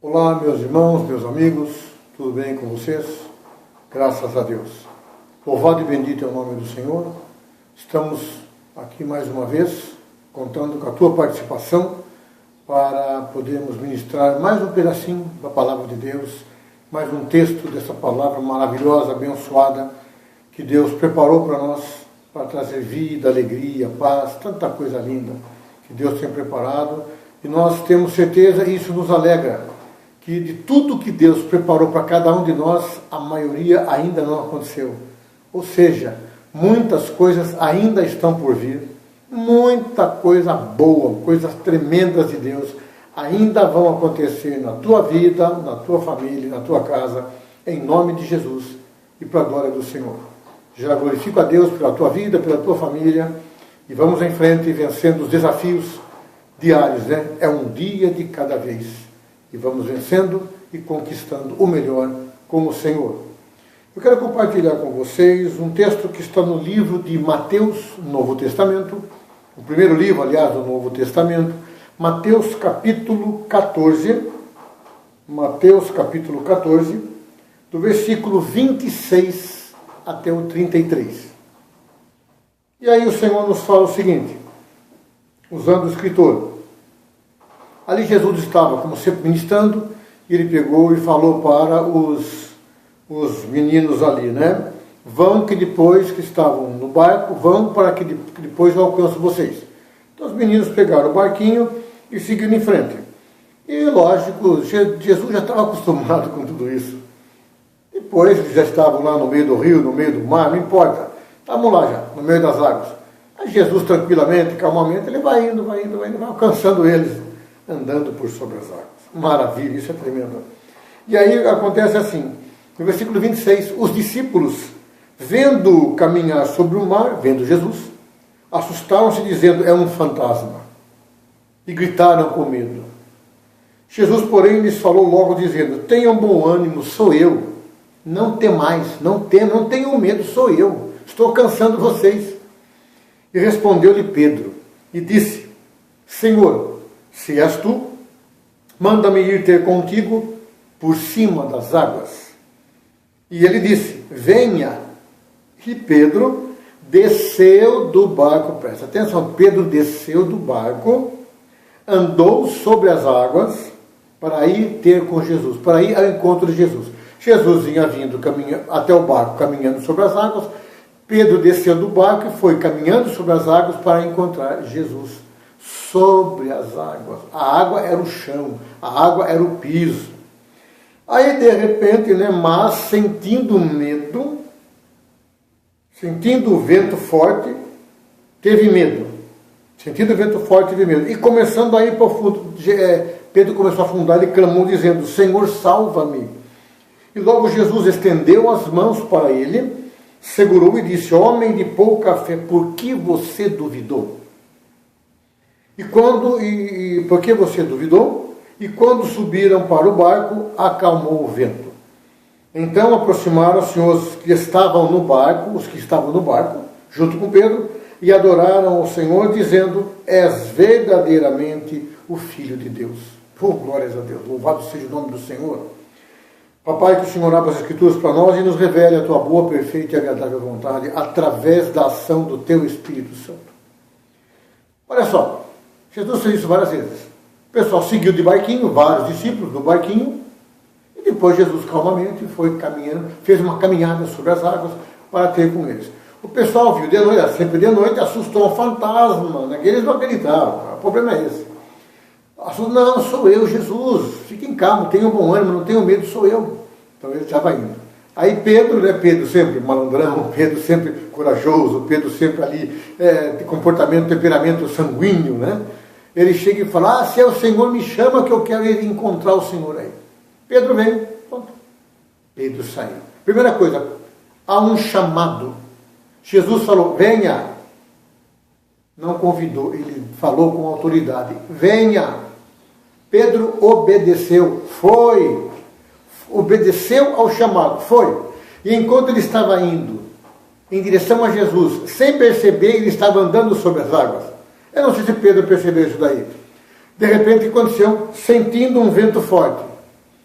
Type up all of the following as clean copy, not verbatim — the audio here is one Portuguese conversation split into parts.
Olá, meus irmãos, meus amigos, tudo bem com vocês? Graças a Deus. Louvado e bendito é o nome do Senhor. Estamos aqui mais uma vez, contando com a tua participação para podermos ministrar mais um pedacinho da Palavra de Deus, mais um texto dessa palavra maravilhosa, abençoada, que Deus preparou para nós, para trazer vida, alegria, paz, tanta coisa linda que Deus tem preparado. E nós temos certeza, e isso nos alegra, que de tudo que Deus preparou para cada um de nós, a maioria ainda não aconteceu. Ou seja, muitas coisas ainda estão por vir, muita coisa boa, coisas tremendas de Deus ainda vão acontecer na tua vida, na tua família, na tua casa, em nome de Jesus e para a glória do Senhor. Já glorifico a Deus pela tua vida, pela tua família, e vamos em frente vencendo os desafios diários, né? É um dia de cada vez. E vamos vencendo e conquistando o melhor com o Senhor. Eu quero compartilhar com vocês um texto que está no livro de Mateus, Novo Testamento, o primeiro livro, aliás, do Novo Testamento, Mateus capítulo 14, do versículo 26 até o 33. E aí o Senhor nos fala o seguinte, usando o escritor. Ali Jesus estava, como sempre, ministrando, e ele pegou e falou para os meninos ali, né? Vão que depois que estavam no barco, vão para que depois eu alcance vocês. Então os meninos pegaram o barquinho e seguiram em frente. E lógico, Jesus já estava acostumado com tudo isso. Depois eles já estavam lá no meio do rio, no meio do mar, não importa. Estavam lá já, no meio das águas. Aí Jesus tranquilamente, calmamente, ele vai indo, vai alcançando eles, andando por sobre as águas. Maravilha, isso é tremendo. E aí acontece assim, no versículo 26, os discípulos, vendo caminhar sobre o mar, vendo Jesus, assustaram-se dizendo, é um fantasma, e gritaram com medo. Jesus, porém, lhes falou logo dizendo, tenham bom ânimo, sou eu, não temais, não tenham medo, sou eu, estou alcançando vocês. E respondeu-lhe Pedro, e disse, Senhor, se és tu, manda-me ir ter contigo por cima das águas. E ele disse, venha. E Pedro desceu do barco, presta atenção, Pedro desceu do barco, andou sobre as águas para ir ter com Jesus, para ir ao encontro de Jesus. Jesus vinha vindo até o barco, caminhando sobre as águas, Pedro desceu do barco e foi caminhando sobre as águas para encontrar Jesus. Sobre as águas. A água era o chão, a água era o piso. Aí, de repente, né, mas sentindo medo, sentindo o vento forte, teve medo. Sentindo o vento forte, teve medo. E começando a ir para o fundo, Pedro começou a afundar e clamou, dizendo, Senhor, salva-me. E logo Jesus estendeu as mãos para ele, segurou e disse, homem de pouca fé, por que você duvidou? Por que você duvidou? E quando subiram para o barco, acalmou o vento. Então aproximaram-se os que estavam no barco, junto com Pedro, e adoraram ao Senhor, dizendo, és verdadeiramente o Filho de Deus. Glórias a Deus, louvado seja o nome do Senhor. Papai, que o Senhor abra as Escrituras para nós e nos revele a tua boa, perfeita e agradável vontade, através da ação do teu Espírito Santo. Olha só, Jesus fez isso várias vezes. O pessoal seguiu de barquinho, vários discípulos no barquinho, e depois Jesus calmamente foi caminhando, fez uma caminhada sobre as águas para ter com eles. O pessoal viu de noite, sempre de noite, assustou um fantasma, né? Eles não acreditavam, o problema é esse. Não, sou eu, Jesus, fiquem calmos, tenham bom ânimo, não tenham medo, sou eu. Então ele estava indo. Aí Pedro, né, Pedro sempre malandrão, Pedro sempre corajoso, Pedro sempre ali, de comportamento, temperamento sanguíneo, né? Ele chega e fala, se é o Senhor, me chama que eu quero ir encontrar o Senhor aí. Pedro vem, pronto. Pedro saiu. Primeira coisa, há um chamado. Jesus falou, venha. Não convidou, ele falou com autoridade, venha. Pedro obedeceu, foi. Obedeceu ao chamado, foi. E enquanto ele estava indo em direção a Jesus, sem perceber, ele estava andando sobre as águas. Eu não sei se Pedro percebeu isso daí. De repente, o que aconteceu? Sentindo um vento forte.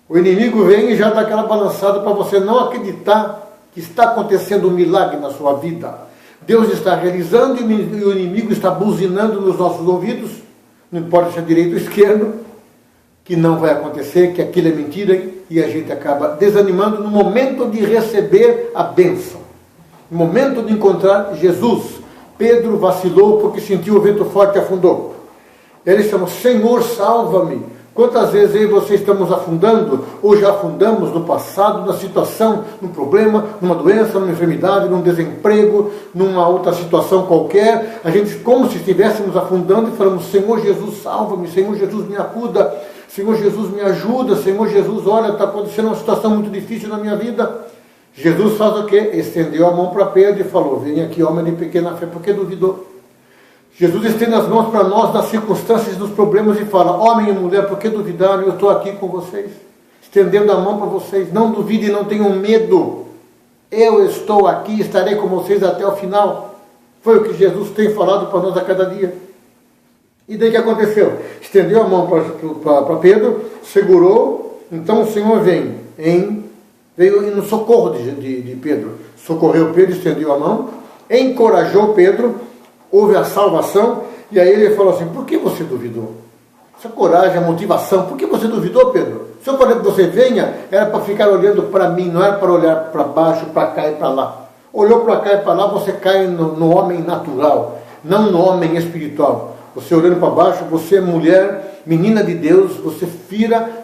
O inimigo vem e já dá aquela balançada para você não acreditar que está acontecendo um milagre na sua vida. Deus está realizando e o inimigo está buzinando nos nossos ouvidos, não importa se é direito ou esquerdo, que não vai acontecer, que aquilo é mentira, e a gente acaba desanimando no momento de receber a bênção. No momento de encontrar Jesus, Pedro vacilou porque sentiu o vento forte e afundou. Ele chamou: Senhor, salva-me. Quantas vezes eu e você estamos afundando, ou já afundamos no passado, na situação, num problema, numa doença, numa enfermidade, num desemprego, numa outra situação qualquer, a gente como se estivéssemos afundando e falamos: Senhor Jesus, salva-me, Senhor Jesus, me acuda, Senhor Jesus, me ajuda, Senhor Jesus, olha, está acontecendo uma situação muito difícil na minha vida. Jesus faz o quê? Estendeu a mão para Pedro e falou: vem aqui, homem de pequena fé, porque duvidou. Jesus estende as mãos para nós nas circunstâncias, nos problemas e fala: homem e mulher, por que duvidaram? Eu estou aqui com vocês, estendendo a mão para vocês. Não duvidem, não tenham medo. Eu estou aqui, estarei com vocês até o final. Foi o que Jesus tem falado para nós a cada dia. E daí o que aconteceu? Estendeu a mão para Pedro, segurou, então o Senhor veio no socorro de Pedro. Socorreu Pedro, estendeu a mão, encorajou Pedro, houve a salvação, e aí ele falou assim: por que você duvidou? Essa coragem, a motivação, por que você duvidou, Pedro? Se eu falei que você venha, era para ficar olhando para mim, não era para olhar para baixo, para cá e para lá. Olhou para cá e para lá, você cai no homem natural, não no homem espiritual. Você olhando para baixo, você é mulher, menina de Deus,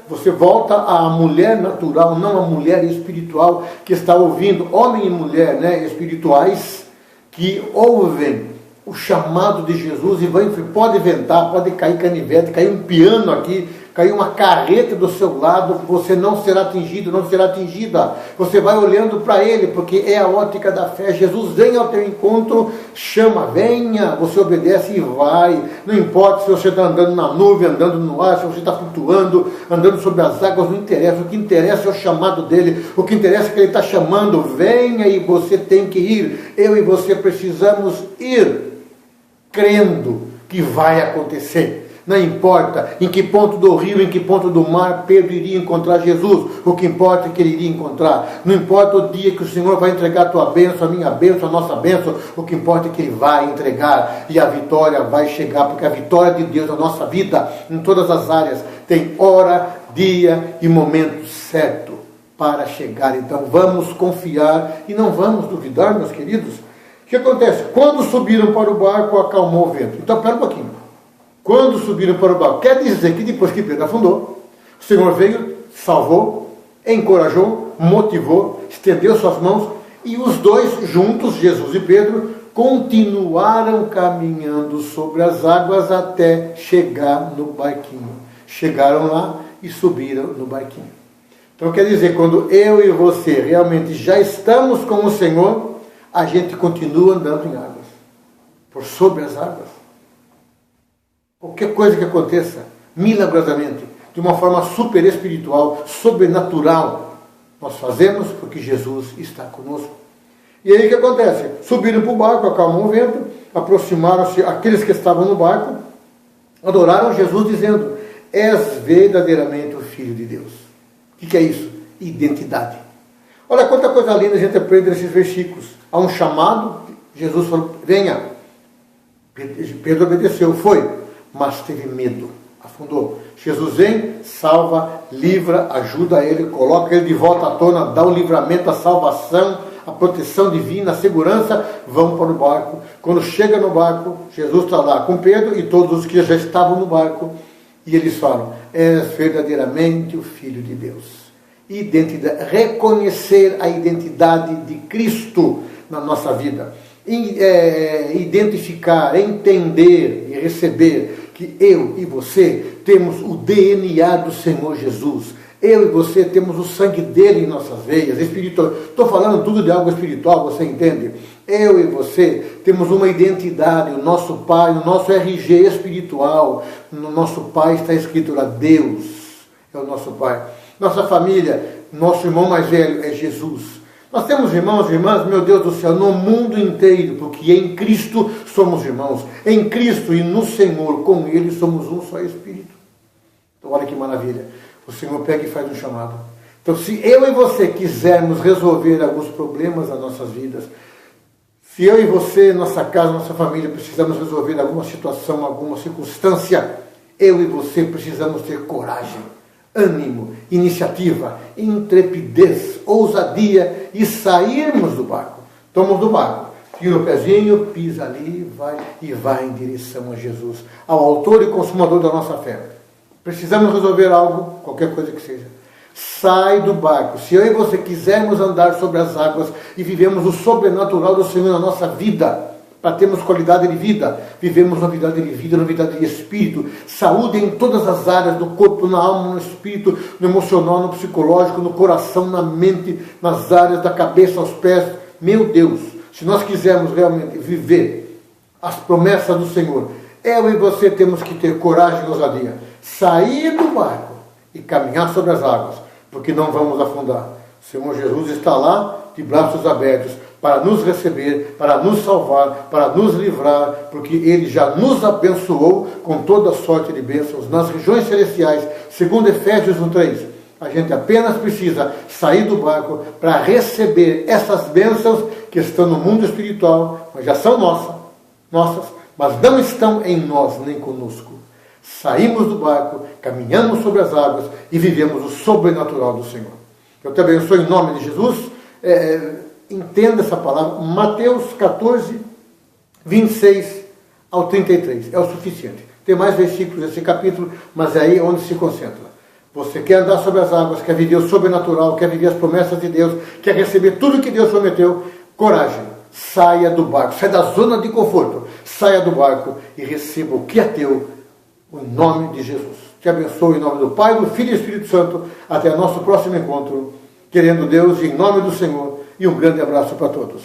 você volta à mulher natural, não à mulher espiritual que está ouvindo. Homem e mulher, né, espirituais, que ouvem o chamado de Jesus e pode ventar, pode cair canivete, cair um piano aqui, cair uma carreta do seu lado, você não será atingido, não será atingida. Você vai olhando para Ele, porque é a ótica da fé. Jesus vem ao teu encontro, chama, venha, você obedece e vai. Não importa se você está andando na nuvem, andando no ar, se você está flutuando, andando sobre as águas, não interessa. O que interessa é o chamado dEle, o que interessa é que Ele está chamando, venha, e você tem que ir. Eu e você precisamos ir, crendo que vai acontecer. Não importa em que ponto do rio, em que ponto do mar Pedro iria encontrar Jesus. O que importa é que ele iria encontrar. Não importa o dia que o Senhor vai entregar a tua bênção, a minha bênção, a nossa bênção. O que importa é que ele vai entregar. E a vitória vai chegar. Porque a vitória de Deus na nossa vida, em todas as áreas, tem hora, dia e momento certo para chegar. Então vamos confiar e não vamos duvidar, meus queridos. O que acontece? Quando subiram para o barco, acalmou o vento. Então, pera um pouquinho. Quando subiram para o barco, quer dizer que depois que Pedro afundou, o Senhor veio, salvou, encorajou, motivou, estendeu suas mãos, e os dois juntos, Jesus e Pedro, continuaram caminhando sobre as águas até chegar no barquinho. Chegaram lá e subiram no barquinho. Então quer dizer, quando eu e você realmente já estamos com o Senhor, a gente continua andando em águas, por sobre as águas. Qualquer coisa que aconteça, milagrosamente, de uma forma super espiritual, sobrenatural, nós fazemos porque Jesus está conosco. E aí o que acontece? Subiram para o barco, acalmou o vento, aproximaram-se aqueles que estavam no barco, adoraram Jesus dizendo: és verdadeiramente o Filho de Deus. O que é isso? Identidade. Olha quanta coisa linda a gente aprende nesses versículos. Há um chamado, Jesus falou: venha. Pedro obedeceu, foi, mas teve medo, afundou. Jesus vem, salva, livra, ajuda ele, coloca ele de volta à tona, dá o livramento, a salvação, a proteção divina, a segurança. Vão para o barco. Quando chega no barco, Jesus está lá com Pedro e todos os que já estavam no barco, e eles falam: és verdadeiramente o Filho de Deus. Identidade, reconhecer a identidade de Cristo na nossa vida, identificar, entender e receber que eu e você temos o DNA do Senhor Jesus. Eu e você temos o sangue dele em nossas veias, espiritual. Estou falando tudo de algo espiritual, você entende? Eu e você temos uma identidade, o nosso Pai, o nosso RG espiritual. No nosso Pai está escrito lá: Deus é o nosso Pai. Nossa família, nosso irmão mais velho é Jesus. Nós temos irmãos e irmãs, meu Deus do céu, no mundo inteiro, porque em Cristo somos irmãos. Em Cristo e no Senhor, com Ele somos um só Espírito. Então olha que maravilha. o Senhor pega e faz um chamado. Então, se eu e você quisermos resolver alguns problemas das nossas vidas, se eu e você, nossa casa, nossa família, precisamos resolver alguma situação, alguma circunstância, eu e você precisamos ter coragem, ânimo, iniciativa, intrepidez, ousadia e sairmos do barco. Tomamos do barco, tira o pezinho, pisa ali e vai em direção a Jesus, ao autor e consumador da nossa fé. Precisamos resolver algo, qualquer coisa que seja. Sai do barco. Se eu e você quisermos andar sobre as águas e vivemos o sobrenatural do Senhor na nossa vida, para termos qualidade de vida, vivemos novidade de vida, novidade de espírito, saúde em todas as áreas do corpo, na alma, no espírito, no emocional, no psicológico, no coração, na mente, nas áreas da cabeça aos pés. Meu Deus, se nós quisermos realmente viver as promessas do Senhor, eu e você temos que ter coragem e ousadia, sair do barco e caminhar sobre as águas, porque não vamos afundar. O Senhor Jesus está lá de braços abertos para nos receber, para nos salvar, para nos livrar, porque Ele já nos abençoou com toda sorte de bênçãos nas regiões celestiais, segundo Efésios 1:3. A gente apenas precisa sair do barco para receber essas bênçãos que estão no mundo espiritual, mas já são nossas, mas não estão em nós nem conosco. Saímos do barco, caminhamos sobre as águas e vivemos o sobrenatural do Senhor. Eu te abençoo em nome de Jesus. Entenda essa palavra. Mateus 14, 26 ao 33. É o suficiente. Tem mais versículos nesse capítulo, mas é aí onde se concentra. Você quer andar sobre as águas, quer viver o sobrenatural, quer viver as promessas de Deus, quer receber tudo que Deus prometeu, coragem. Saia do barco. Saia da zona de conforto. Saia do barco e receba o que é teu, em nome de Jesus. Te abençoo em nome do Pai, do Filho e do Espírito Santo. Até nosso próximo encontro. Querendo Deus, em nome do Senhor. E um grande abraço para todos.